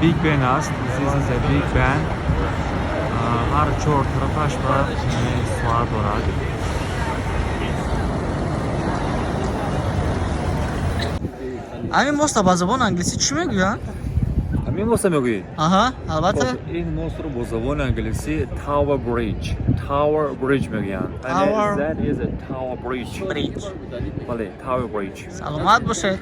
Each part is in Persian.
بیگ بن است. This is a big ben. هر 4 طرفش با سوار دارد. همین ماست با زبان انگلیسی چی میگوین؟ همین واسه میگویی؟ آها البته این ماست رو با زبان انگلیسی Tower Bridge. Tower Bridge میگن. Tower. That is a Tower Bridge. بله Tower Bridge. سلامت باشید.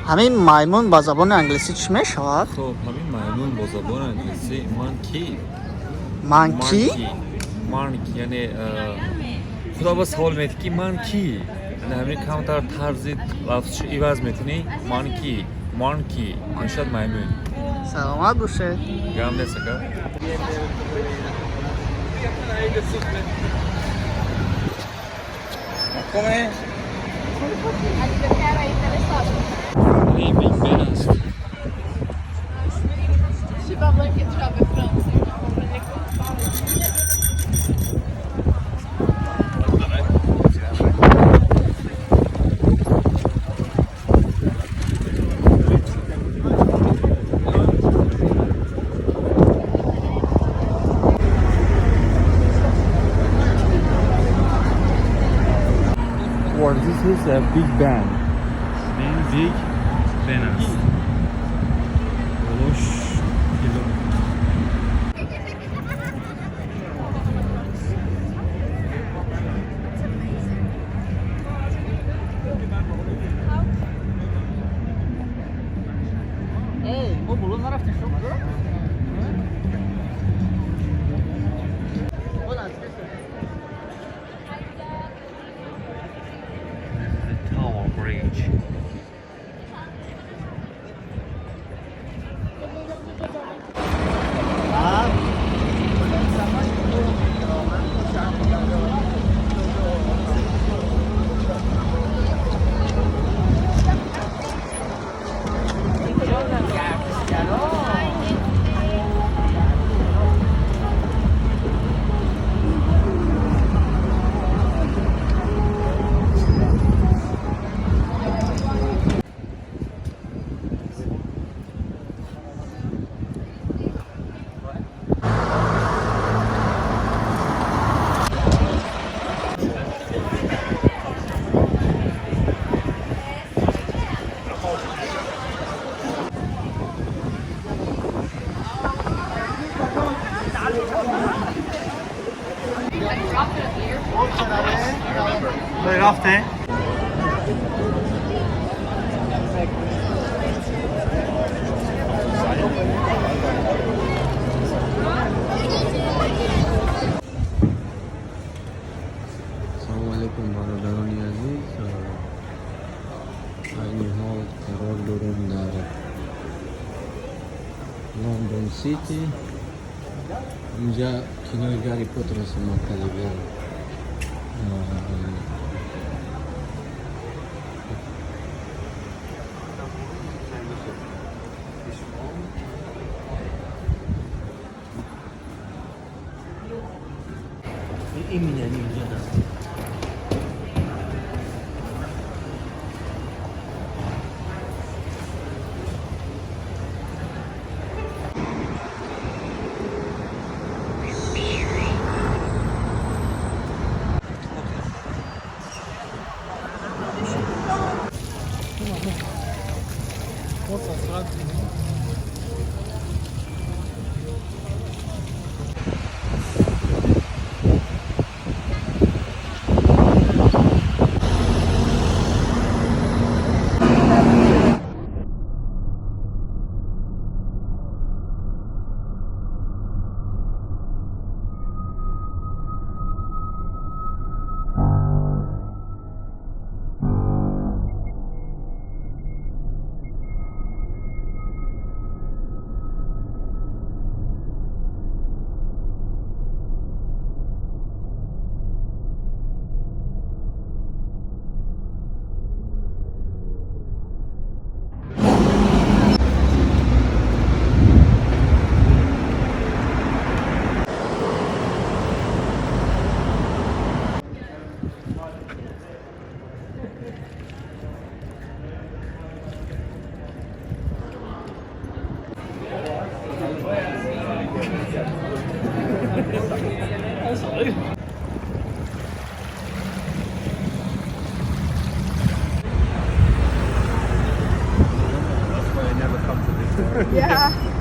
همین مایمون با زبان انگلیسی چی میشود؟ خب همین میمون با زبان انگلیسی مانکی. مانکی؟ مانکی یعنی خدا با سوال میتی که مانکی یعنی همین کمتر طرزی لفظش ایواز میتونی مانکی مانکی انشاد میمون. سلامت باشید. گام نیست که Come? Perché era interessato? این بیگ بن است. Si parla anche di robe francesi, Or this is a big ben. این بیگ بن است. ولوش کیلو. او بلون نرفتی شما؟ The Tower Bridge. رفته؟ سلام علیکم برادران عزیز. این حال قرار دارم در لندن سیتی. اینجا کنار گاری پوتر است مرتبه. این می‌دانی اینجا دست. That's why I never come to this area. Yeah.